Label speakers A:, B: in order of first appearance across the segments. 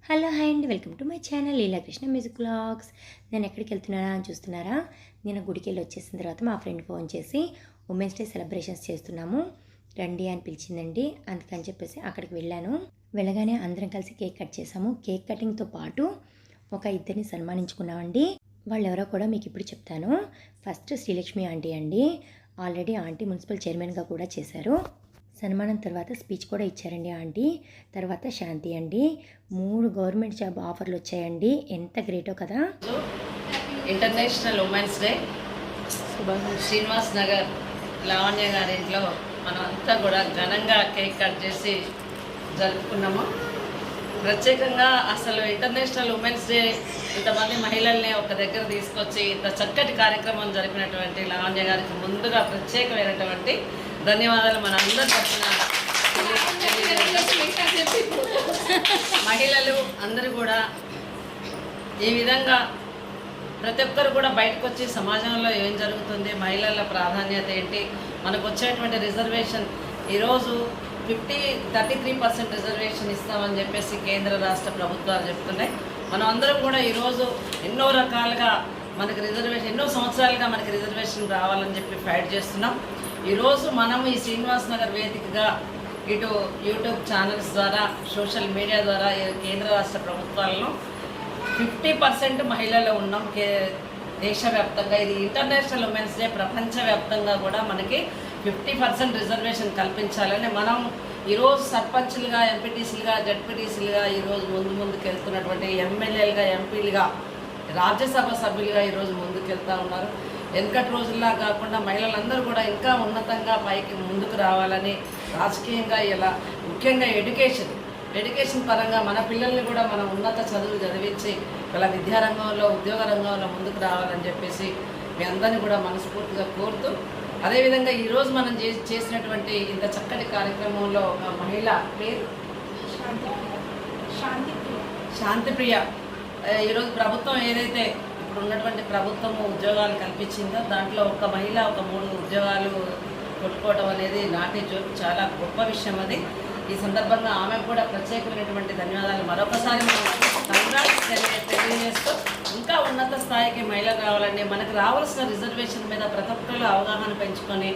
A: Hello hi అండి, welcome to my channel Leelakrishna music vlogs. నేను ఎక్కడికి వెళ్తున్నానా అని చూస్తున్నారా? నేను గుడికి వెళ్ళి వచ్చేసిన తర్వాత మా ఫ్రెండ్ ఫోన్ చేసి ఉమెన్స్ డే సెలబ్రేషన్స్ చేస్తున్నాము రండి అని పిలిచిందండి. అందుకని చెప్పేసి అక్కడికి వెళ్ళాను. వెళ్ళగానే అందరం కలిసి కేక్ కట్ చేసాము. కేక్ కటింగ్తో పాటు ఒక ఇద్దరిని సన్మానించుకున్నామండి. వాళ్ళు ఎవరో కూడా మీకు ఇప్పుడు చెప్తాను. ఫస్ట్ శ్రీలక్ష్మి ఆంటీ అండి. ఆల్రెడీ ఆంటీ మున్సిపల్ చైర్మన్గా కూడా చేశారు. సన్మానం తర్వాత స్పీచ్ కూడా ఇచ్చారండి ఆంటీ. తర్వాత శాంతి అండి. 3 గవర్నమెంట్ జాబ్ ఆఫర్లు వచ్చాయండి. ఎంత గ్రేటో కదా.
B: International women's day Srinivas Nagar Lavanya గారి ఇంట్లో మనం అంతా కూడా ఘనంగా కేక్ కట్ చేసి జరుపుకున్నాము. ప్రత్యేకంగా అసలు ఇంటర్నేషనల్ ఉమెన్స్ డే ఇంతమంది మహిళల్ని ఒక దగ్గర తీసుకొచ్చి ఇంత చక్కటి కార్యక్రమం జరిపినటువంటి లావణ్య గారికి ముందుగా ప్రత్యేకమైనటువంటి ధన్యవాదాలు మన అందరి తరఫున. మహిళలు అందరూ కూడా ఈ విధంగా ప్రతి ఒక్కరు కూడా బయటకు వచ్చి సమాజంలో ఏం జరుగుతుంది, మహిళల ప్రాధాన్యత ఏంటి, మనకు వచ్చేటువంటి రిజర్వేషన్ ఈరోజు 33% రిజర్వేషన్ ఇస్తామని చెప్పేసి కేంద్ర రాష్ట్ర ప్రభుత్వాలు చెప్తున్నాయి. మనం అందరం కూడా ఈరోజు ఎన్నో రకాలుగా మనకి రిజర్వేషన్, ఎన్నో సంవత్సరాలుగా మనకి రిజర్వేషన్ రావాలని చెప్పి ఫైట్ చేస్తున్నాం. ఈరోజు మనం ఈ శ్రీనివాస్ నగర్ వేదికగా ఇటు యూట్యూబ్ ఛానల్స్ ద్వారా, సోషల్ మీడియా ద్వారా కేంద్ర రాష్ట్ర ప్రభుత్వాలను 50% మహిళలు ఉన్నాం దేశవ్యాప్తంగా. ఇది ఇంటర్నేషనల్ ఉమెన్స్ డే, ప్రపంచవ్యాప్తంగా కూడా మనకి 50% రిజర్వేషన్ కల్పించాలని మనం ఈరోజు సర్పంచ్లుగా, ఎంపీటీసీలుగా, జడ్పీటీసీలుగా ఈరోజు ముందుకు వెళ్తున్నటువంటి ఎమ్మెల్యేలుగా, ఎంపీలుగా, రాజ్యసభ సభ్యులుగా ఈరోజు ముందుకెళ్తూ ఉన్నారు. వెనకటి రోజుల్లా కాకుండా మహిళలందరూ కూడా ఇంకా ఉన్నతంగా పైకి ముందుకు రావాలని, రాజకీయంగా ఇలా ముఖ్యంగా ఎడ్యుకేషన్ పరంగా మన పిల్లల్ని కూడా మనం ఉన్నత చదువులు చదివించి ఇలా విద్యారంగంలో, ఉద్యోగ రంగంలో ముందుకు రావాలని చెప్పేసి మీ అందరినీ కూడా మనస్ఫూర్తిగా కోరుతూ, అదేవిధంగా ఈరోజు మనం చేసినటువంటి ఇంత చక్కటి కార్యక్రమంలో ఒక మహిళ పేరు శాంతిప్రియ. ఈరోజు ప్రభుత్వం ఏదైతే ఇప్పుడు ఉన్నటువంటి ప్రభుత్వం ఉద్యోగాలు కల్పించిందో దాంట్లో ఒక మహిళ ఒక 3 ఉద్యోగాలు కొట్టుకోవడం అనేది నాటి జోక్, చాలా గొప్ప విషయం అది. ఈ సందర్భంగా ఆమెకు కూడా ప్రత్యేకమైనటువంటి ధన్యవాదాలు మరొకసారి తెలియజేస్తూ, ఇంకా ఉన్నత స్థాయికి మహిళలు రావాలండి. మనకు రావాల్సిన రిజర్వేషన్ మీద ప్రతి ఒక్కరిలో అవగాహన పెంచుకొని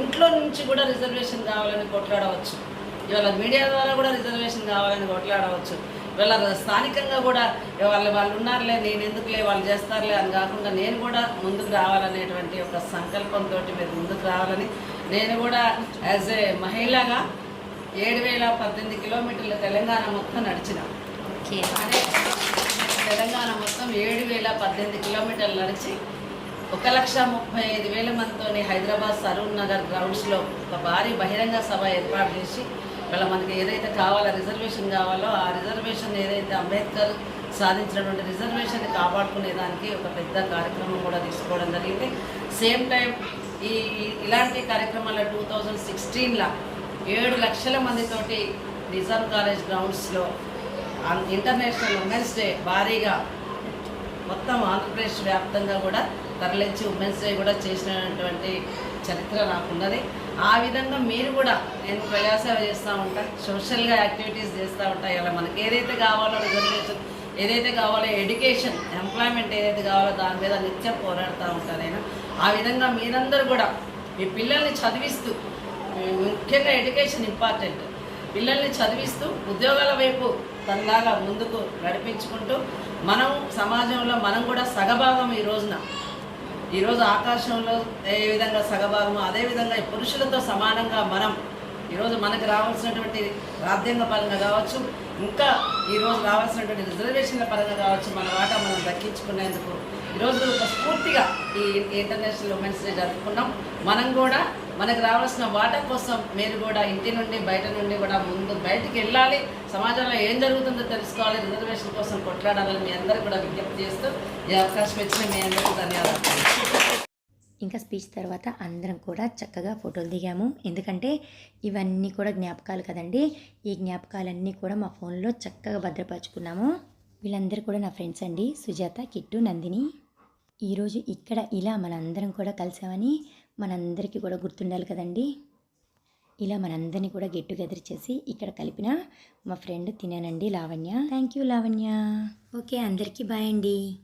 B: ఇంట్లో నుంచి కూడా రిజర్వేషన్ కావాలని కొట్లాడవచ్చు. ఇవాళ మీడియా ద్వారా కూడా రిజర్వేషన్ కావాలని కొట్లాడవచ్చు. ఇవాళ స్థానికంగా కూడా వాళ్ళు ఉన్నారులే, నేను ఎందుకులే, వాళ్ళు చేస్తారులే అని కాకుండా నేను కూడా ముందుకు రావాలనేటువంటి ఒక సంకల్పంతో మీరు ముందుకు రావాలని, నేను కూడా యాజ్ ఏ మహిళగా 7018 కిలోమీటర్లు తెలంగాణ మొత్తం నడిచిన. తెలంగాణ మొత్తం 7018 కిలోమీటర్లు నడిచి 1,35,000 మందితో హైదరాబాద్ సరూర్ నగర్ గ్రౌండ్స్లో ఒక భారీ బహిరంగ సభ ఏర్పాటు చేసి ఇవాళ మనకి ఏదైతే కావాలో, రిజర్వేషన్ కావాలో, ఆ రిజర్వేషన్ ఏదైతే అంబేద్కర్ సాధించినటువంటి రిజర్వేషన్ని కాపాడుకునే దానికి ఒక పెద్ద కార్యక్రమం కూడా తీసుకోవడం జరిగింది. సేమ్ టైం ఇలాంటి కార్యక్రమాల్లో 2016లో 7 లక్షల మందితోటి నిజాం కాలేజ్ గ్రౌండ్స్లో ఇంటర్నేషనల్ ఉమెన్స్ డే భారీగా మొత్తం ఆంధ్రప్రదేశ్ వ్యాప్తంగా కూడా తరలించి ఉమెన్స్ డే కూడా చేసినటువంటి చరిత్ర నాకున్నది. ఆ విధంగా మీరు కూడా, నేను ప్రయాసేవ చేస్తూ ఉంటా, సోషల్గా యాక్టివిటీస్ చేస్తూ ఉంటా. ఇలా మనకి ఏదైతే కావాలో రిజర్వేషన్, ఏదైతే కావాలో ఎడ్యుకేషన్, ఎంప్లాయ్మెంట్ ఏదైతే కావాలో దాని మీద నిత్యం పోరాడుతూ ఉంటాను నేను. ఆ విధంగా మీరందరూ కూడా మీ పిల్లల్ని చదివిస్తూ, ముఖ్యంగా ఎడ్యుకేషన్ ఇంపార్టెంట్, పిల్లల్ని చదివిస్తూ ఉద్యోగాల వైపు తనలాగా ముందుకు నడిపించుకుంటూ మనం సమాజంలో మనం కూడా సగభాగం ఈరోజు ఆకాశంలో ఏ విధంగా సగభాగమో అదేవిధంగా పురుషులతో సమానంగా మనం ఈరోజు మనకు రావాల్సినటువంటి రాజ్యాంగ పరంగా కావచ్చు, ఇంకా ఈరోజు రావాల్సినటువంటి రిజర్వేషన్ల పరంగా కావచ్చు, మన వాటా మనం దక్కించుకునేందుకు ఈరోజు ఒక స్ఫూర్తిగా ఈ ఇంటర్నేషనల్ ఉమెన్స్ డే జరుపుకున్నాం. మనం కూడా మనకు రావాల్సిన వాటా కోసం మీరు కూడా ఇంటి నుండి బయట నుండి కూడా బయటికి వెళ్ళాలి, సమాజంలో ఏం జరుగుతుందో తెలుసుకోవాలి, రిజర్వేషన్ కోసం కొట్లాడాలని మీ అందరికీ కూడా విజ్ఞప్తి చేస్తూ ఈ అవకాశం ఇచ్చిన మీ అందరికీ ధన్యవాదాలు.
A: ఇంకా స్పీచ్ తర్వాత అందరం కూడా చక్కగా ఫోటోలు దిగాము. ఎందుకంటే ఇవన్నీ కూడా జ్ఞాపకాలు కదండి. ఈ జ్ఞాపకాలన్నీ కూడా మా ఫోన్లో చక్కగా భద్రపరుచుకున్నాము. వీళ్ళందరూ కూడా నా ఫ్రెండ్స్ అండి, సుజాత, కిట్టు, నందిని. ఈరోజు ఇక్కడ ఇలా మనందరం కూడా కలిసామని మనందరికీ కూడా గుర్తుండాలి కదండి. ఇలా మనందరినీ కూడా గెట్ టుగెదర్ చేసి ఇక్కడ కలిపిన మా ఫ్రెండ్ తినానండి Lavanya. Thank you Lavanya. Okay, అందరికీ బాయ్ అండి.